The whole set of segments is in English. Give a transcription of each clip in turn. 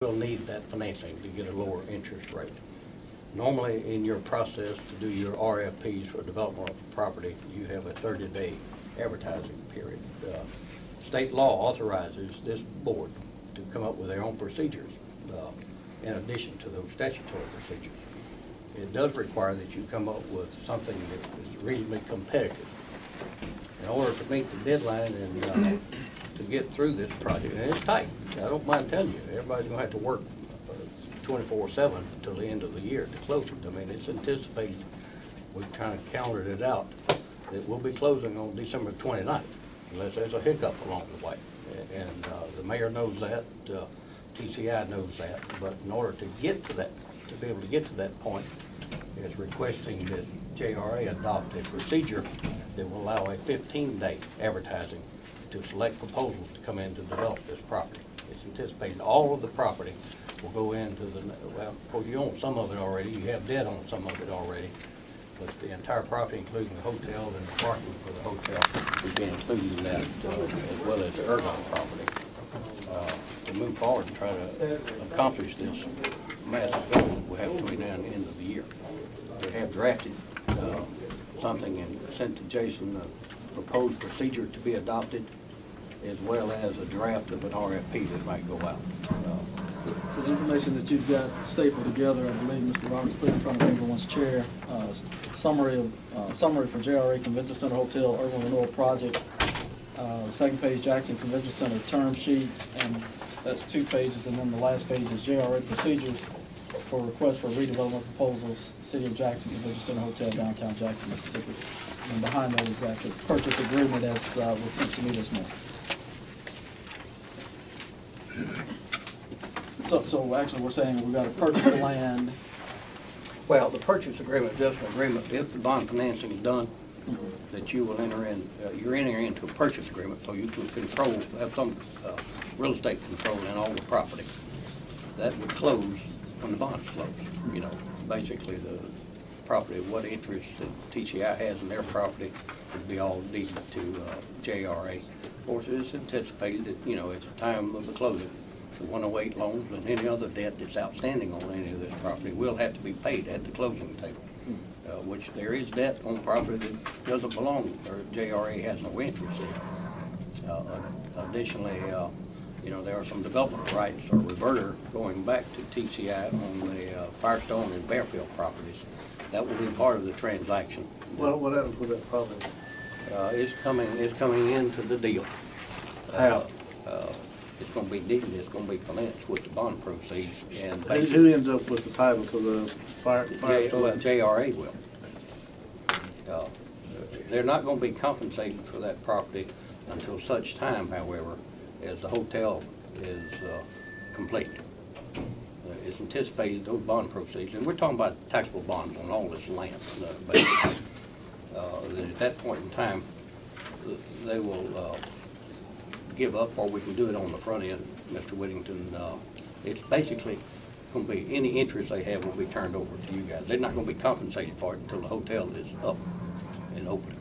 will need that financing to get a lower interest rate. Normally, in your process to do your RFPs for development of property, you have a 30-day advertising period. State law authorizes this board to come up with their own procedures in addition to those statutory procedures. It does require that you come up with something that is reasonably competitive. In order to meet the deadline and to get through this project, and it's tight, I don't mind telling you, everybody's going to have to work 24/7 until the end of the year to close it. I mean, it's anticipated, we've kind of counted it out, that we'll be closing on December 29th, unless there's a hiccup along the way. And the mayor knows that, TCI knows that, but in order to get to that, to be able to get to that point, is requesting that JRA adopt a procedure that will allow a 15-day advertising to select proposals to come in to develop this property. It's anticipated all of the property will go into the, well, of course you own some of it already, you have debt on some of it already, but the entire property, including the hotel and the parking for the hotel, will be included in that, as well as the Ergon property, to move forward and try to accomplish this massive goal that we have between now and the end of the year. They have drafted something and sent to Jason a proposed procedure to be adopted, as well as a draft of an RFP that might go out. So the information that you've got stapled together, I believe Mr. Roberts put in front of everyone's chair, summary for JRA Convention Center Hotel Urban Renewal Project. Second page, Jackson Convention Center term sheet, and that's 2 pages, and then the last page is JRA procedures for request for redevelopment proposals, City of Jackson Convention Center Hotel, downtown Jackson, Mississippi. And behind that is actually purchase agreement as was sent to me this morning. So actually we're saying we've got to purchase the land. Well, the purchase agreement is just an agreement, if the bond financing is done, that you will enter in, you're entering into a purchase agreement so you can control, have some real estate control in all the property. That would close when the bonds close. You know, basically the property, what interest that TCI has in their property would be all deeded to JRA. Of course, it is anticipated that, you know, at the time of the closing, the 108 loans and any other debt that's outstanding on any of this property will have to be paid at the closing table. Which there is debt on property that doesn't belong, or JRA has no interest in. Additionally, you know, there are some development rights or reverter going back to TCI on the Firestone and Bearfield properties. That will be part of the transaction. Well, what happens with that property? It's coming into the deal. How? It's going to be deeded. It's going to be financed with the bond proceeds. And who ends up with the title to the Firestone? Well, JRA will. They're not going to be compensated for that property until such time, however, as the hotel is complete. It's anticipated those bond proceeds, and we're talking about taxable bonds on all this land, basically. At that point in time, they will give up, or we can do it on the front end, Mr. Whittington. It's basically going to be any interest they have will be turned over to you guys. They're not going to be compensated for it until the hotel is up and open.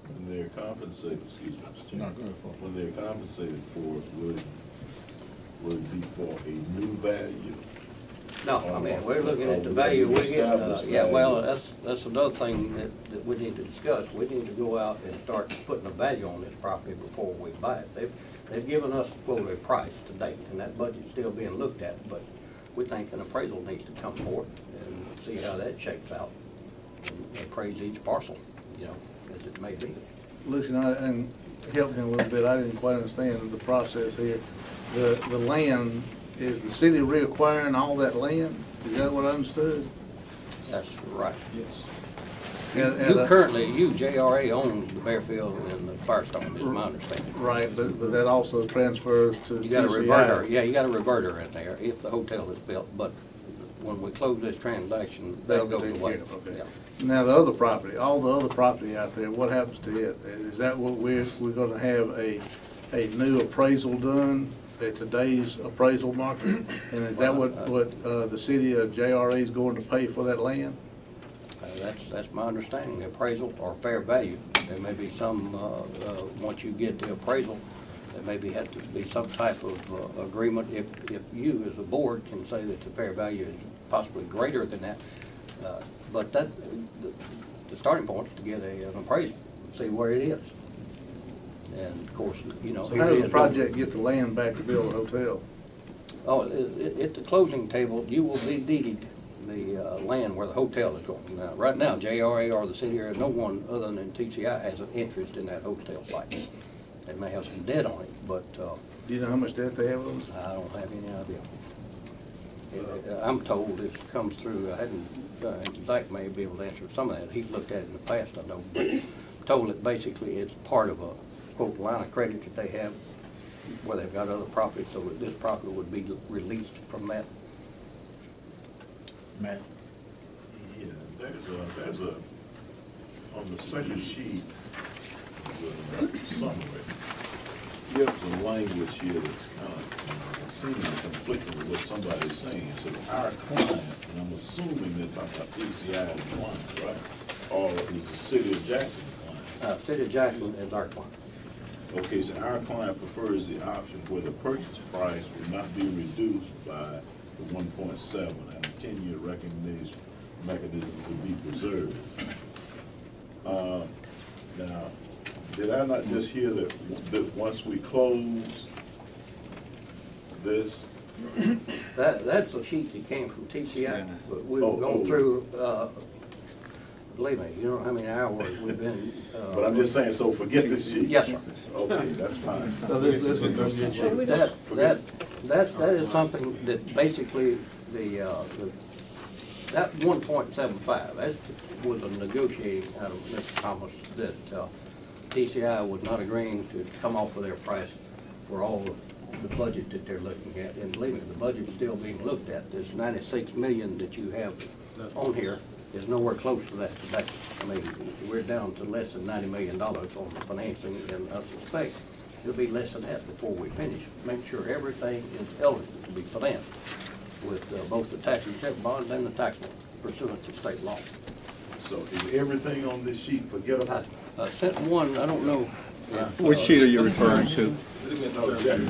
When they're compensated, excuse me, Mr. Chairman, when they're compensated for it, would it be for a new value? No, I mean, we're looking at the value we get. Yeah, well, that's another thing that we need to discuss. We need to go out and start putting a value on this property before we buy it. They've given us, quote, a price to date, and that budget's still being looked at, but we think an appraisal needs to come forth and see how that shapes out, and appraise each parcel, you know, as it may be. Lucien, and help me a little bit. I didn't quite understand the process here. The land, is the city reacquiring all that land? Is that what I understood? That's right. Yes. You JRA owns the Bearfield and the Firestone, is my understanding. Right, but that also transfers to You got a TCI. reverter, yeah, you got a reverter in there if the hotel is built, but when we close this transaction, that goes away. Okay. Yeah. Now the other property, all the other property out there, what happens to it? Is that what we're going to have a new appraisal done at today's appraisal market? And is that what the city of JRA is going to pay for that land? That's my understanding. Appraisal or fair value. There may be some once you get the appraisal, There maybe had to be some type of agreement if you as a board can say that the fair value is possibly greater than that. But that, the starting point is to get an appraisal, see where it is. And of course, you know. So how does the project get the land back to build a hotel? Oh, at the closing table, you will be deeded the land where the hotel is going. Now, right now, JRA or the city or no one other than TCI has an interest in that hotel site. They may have some debt on it, but Do you know how much debt they have on it? I don't have any idea. I'm told this comes through, I hadn't, Zach may be able to answer some of that. He's looked at it in the past, I know. But I'm told that basically it's part of a, quote, line of credit that they have where they've got other properties, so that this property would be released from that. Matt? Yeah, there's a, on the second sheet, the summary, there's a language here that's kind of seemingly conflicting with what somebody's saying. So our client, and I'm assuming they're talking about TCI's client, right? Or is the city of Jackson client? City of Jackson is our client. Okay, so our client prefers the option where the purchase price will not be reduced by the 1.7 and the 10-year recognition mechanism will be preserved. Now, did I not just hear that once we close this? That's a sheet that came from TCI. But we've gone through, believe me, you don't know how many hours we've been. But I'm just saying, so forget this sheet. Yes, sir. Okay, that's fine. So this is a good sheet. That is something that basically that 1.75, that was a negotiating out of Mr. Thomas that TCI was not agreeing to come off of their price for all of the budget that they're looking at. And believe me, the budget's still being looked at. This 96 million that you have on here is nowhere close to that today. I mean, we're down to less than $90 million on the financing, and I suspect it'll be less than that before we finish. Make sure everything is eligible to be financed with both the tax exempt bonds and the taxable pursuant to state law. So is everything on this sheet forgettable? I sent one, I don't know. Which sheet are you referring to?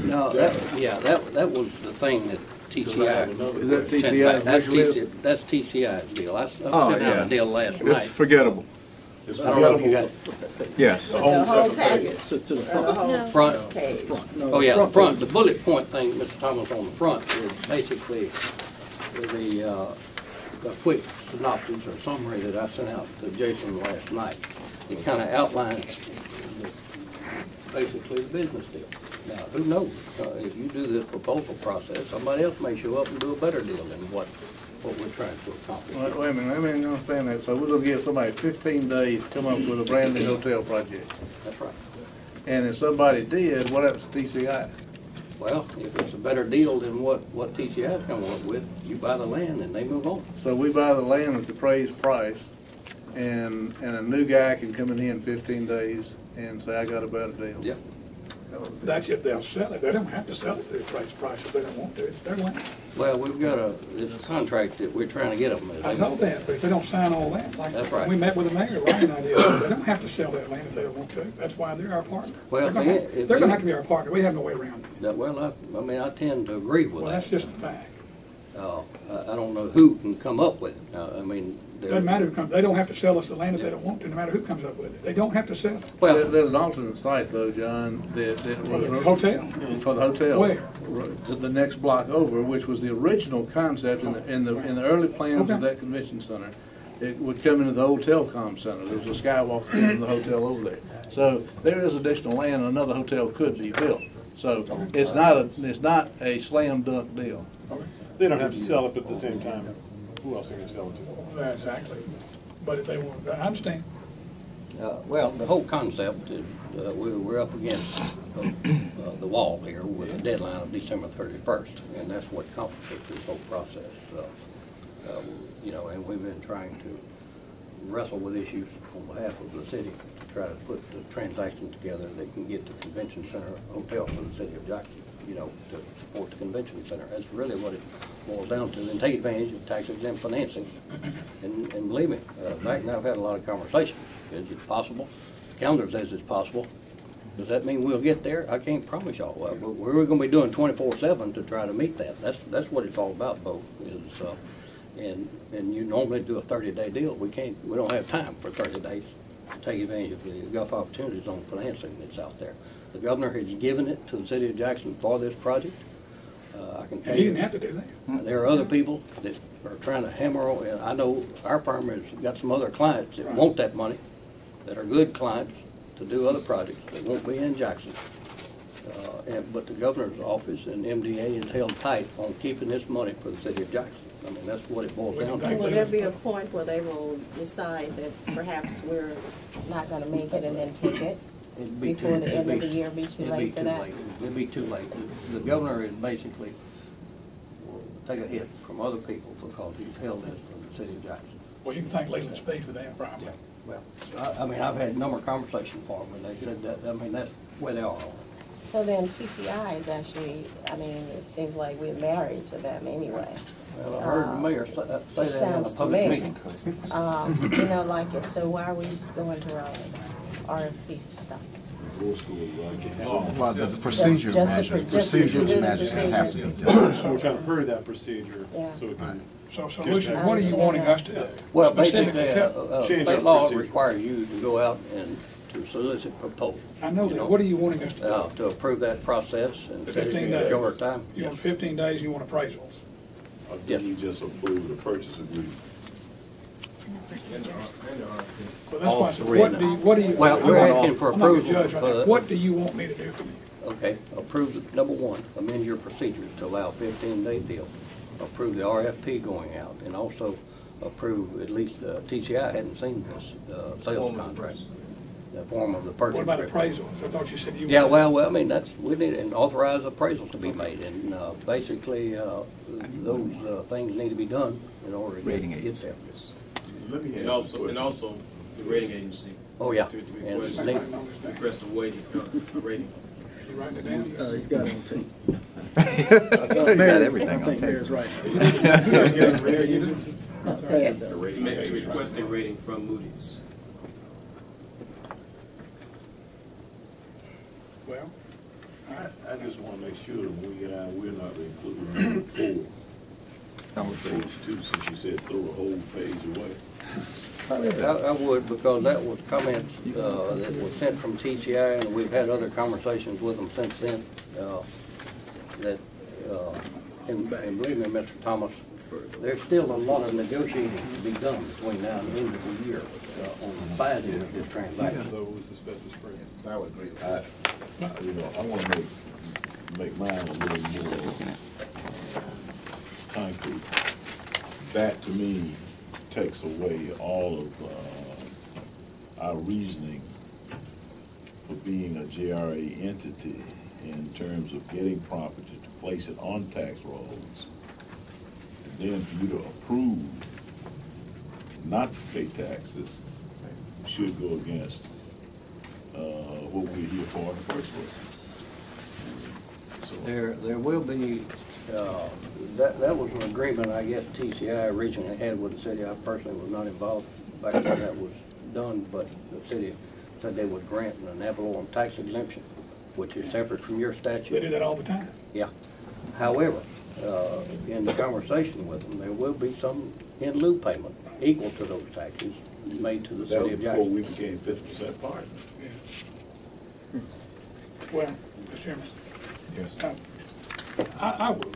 No, that was the thing that TCI. Is that TCI's wish list? That's TCI's deal. I sent Oh, out yeah. a deal last It's night. forgettable. It's I don't know if you got forgettable. it. Yes. The whole second page. To the The front. whole Front. page. Oh, yeah, the front, the bullet point thing, Mr. Thomas, on the front is basically the quick synopsis or summary that I sent out to Jason last night. It kind of outlines basically the business deal. Now, who knows? If you do this proposal process, somebody else may show up and do a better deal than what we're trying to accomplish. Wait a minute, let me understand that. So we're gonna give somebody 15 days to come up with a brand new hotel project. That's right. And if somebody did, what happens to TCI? Well, if it's a better deal than what TCI's come up with, you buy the land and they move on. So we buy the land at the appraised price, and a new guy can come in here in 15 days and say, I got a better deal. Yep. That's if they'll sell it. They don't have to sell it at the appraised price if they don't want to. It's their land. Well, we've got it's a contract that we're trying to get them. I know that, but if they don't sign all that, like That's right. we met with the mayor, Ryan and I did, they don't have to sell that land if they don't want to. That's why they're our partner. Well, They're gonna have to be our partner. We have no way around it. Well, I mean, I tend to agree with Well, that. that's just a fact. I don't know who can come up with it. I mean, Doesn't matter who comes, they don't have to sell us the land if they don't want to, no matter who comes up with it. They don't have to sell it. well, There's an alternate site though, John, that For the was. hotel. For the hotel. Where? The next block over, which was the original concept in the early plans of Okay. that convention center. It would come into the old telecom center. There was a skywalk in the hotel over there. So there is additional land, and another hotel could be built. So it's not a slam dunk deal. They don't have to sell it, but at the same time, who else are they gonna sell it to? Exactly. But if they want, I understand. well, the whole concept is we're up against the wall here with a deadline of December 31st, and that's what complicates this whole process. You know, and we've been trying to wrestle with issues on behalf of the city to try to put the transaction together that can get the convention center hotel for the city of Jackson, you know, to support the convention center. That's really what it boils down to, and take advantage of tax exempt financing. And believe me, Mike and I have had a lot of conversations. Is it possible? The calendar says it's possible. Does that mean we'll get there? I can't promise y'all. Well, but we're gonna be doing 24/7 to try to meet that. That's what it's all about, Bo, is, and you normally do a 30-day deal. We don't have time for 30 days to take advantage of the Gulf Opportunity Zone financing that's out there. The governor has given it to the city of Jackson for this project. I can tell And he you. didn't have to do that. There are other people that are trying to hammer on, and I know our firm has got some other clients that want that money, that are good clients to do other projects that won't be in Jackson. But the governor's office and MDA is held tight on keeping this money for the city of Jackson. I mean, that's what it boils down to. Will there be a point where they will decide that perhaps we're not gonna make it and then take it? It'd be Before too- the it'd end of be- the year, be too it'd late for too that? late. It'd be too late. The governor is basically will take a hit from other people because he's held this from the city of Jackson. Well, you can thank Leland Speed for that, probably. Well, I mean, I've had a number of conversations for them, and they said that, I mean, that's where they are on it. So then TCI is actually, I mean, it seems like we're married to them anyway. Well, I heard the mayor say that It in a sounds to public me, meeting. you know, like it, so why are we going to all this RFP stuff? Well, the procedures, Just the measure, pro- just to do procedures the measures have to be procedure. done. So we're trying to hurry that procedure, Yeah. so we can. So Get Lucian, that. what are you wanting us to do? Well, Specifically, basically, tell- Change state our law procedure. requires you to go out and to solicit proposals. I know you that, what are you wanting us to do? To approve that process and The set it 15 in a days. shorter time. You Yes. want 15 days, you want appraisals? I think you just approved the purchase agreement. Well, that's why I said, three what now. do you? Well, I'm we're not- asking for I'm not gonna approval judge right for now. the- What do you want me to do for you? Okay, approve, number one, amend your procedures to allow a 15-day deal. Approve the RFP going out, and also approve, at least TCI hadn't seen this sales contract, the form of the purchase What about agreement. appraisals? I thought you said you. Yeah, wanted- well, I mean, we need an authorized appraisal to be made, and basically, those things need to be done in order to Rating get agency. there. Let me ask And you a also, question. the rating agency. Oh, yeah. To And request, they- request a waiting, a rating. You writing it down? He's got it on tape. You got everything I on think tape. Mayor's right. To request a rating from Moody's. Well, I just want to make sure that when we get out, we're not including number 4 on page 2, since you said throw a whole page away. I would, because that was comments that was sent from TCI, and we've had other conversations with them since then. And believe me, Mr. Thomas, there's still a lot of negotiating to be done between now and the end of the year on the side end of this transaction. Those asbestos free. I would agree. I want to make mine a little more concrete. That, to me, takes away all of our reasoning for being a JRA entity in terms of getting property to place it on tax rolls. And then for you to approve not to pay taxes should go against what we're here for in the first place. So, There will be, that was an agreement, I guess, TCI originally had with the city. I personally was not involved back when that was done, but the city said they would grant an ad valorem tax exemption, which is separate from your they statute. do that all the time. Yeah. However, in the conversation with them, there will be some in lieu payment equal to those taxes made to the that city was of before Jackson. we became 50% partners. Well, Mr. Chairman. Yes. I would,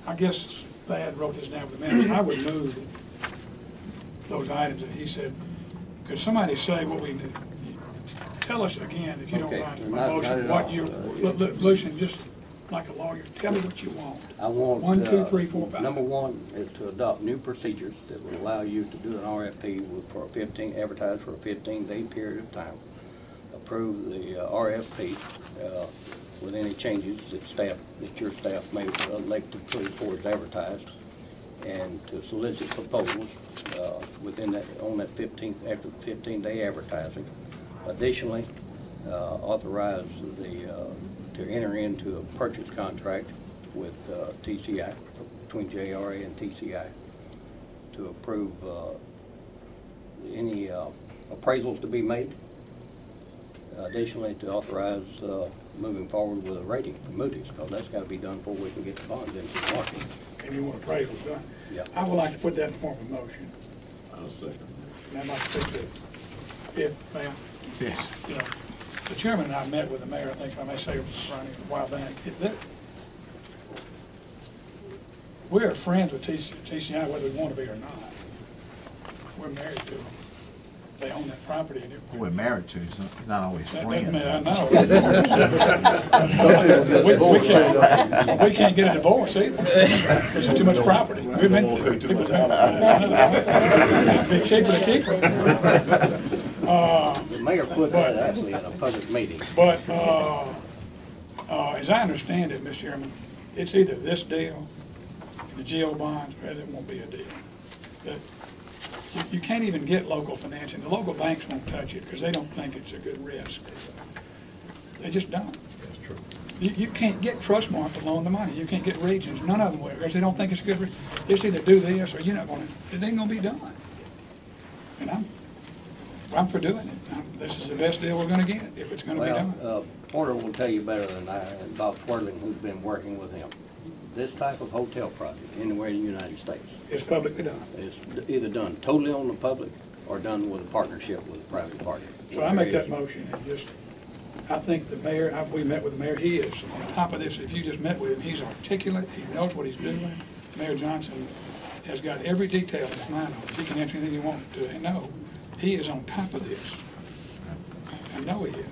I guess Thad wrote this down for the minutes, I would move those items that he said. Could somebody say what we need? Tell us again, if you don't Okay, mind, for not- my not motion, at what all. you, Lucian, just like a lawyer, tell me what you want. I want. 1, 2, 3, 4, 5. Number one is to adopt new procedures that will allow you to do an RFP for advertise for a 15-day period of time. Approve the RFP with any changes that your staff may elect to put forward as advertised, and to solicit proposals within that, on that 15th, after the 15-day advertising. Additionally, authorize to enter into a purchase contract with TCI, between JRA and TCI, to approve any appraisals to be made, additionally, to authorize moving forward with a rating from Moody's, because that's got to be done before we can get the bonds into the market. And you want appraisals done? Yeah. I would like to put that in form of motion. I'll second And I'd like to think that if, ma'am, Yes. you know, the chairman and I met with the mayor, I think I may say, Ronnie, a while back. We're friends with TCI whether we want to be or not. We're married to them. They own that property. Who we're married to, it's not always I friends. know. We can't get a divorce either, because there's too much property. We've been, Won't take too much it's been cheaper to keep her. The mayor put that actually at a public meeting. But, as I understand it, Mr. Chairman, it's either this deal, the jail bonds, or it won't be a deal. But you can't even get local financing. The local banks won't touch it because they don't think it's a good risk. They just don't. That's true. You can't get Trustmark to loan the money. You can't get Regions. None of them will, because they don't think it's a good risk. It's either do this or you're not going to, it ain't going to be done. And I'm for doing it. This is the best deal we're going to get if it's going to be done. Well, Porter will tell you better than I, and Bob Swirling, who's been working with him. This type of hotel project anywhere in the United States It's publicly done. is either done totally on the public or done with a partnership with a private party. So I make that motion and just, I think the mayor, we met with the mayor, he is on top of this. If you just met with him, he's articulate, he knows what he's doing. Mayor Johnson has got every detail in his mind on it. He can answer anything he wants to, and no, he is on top of this. I know he is.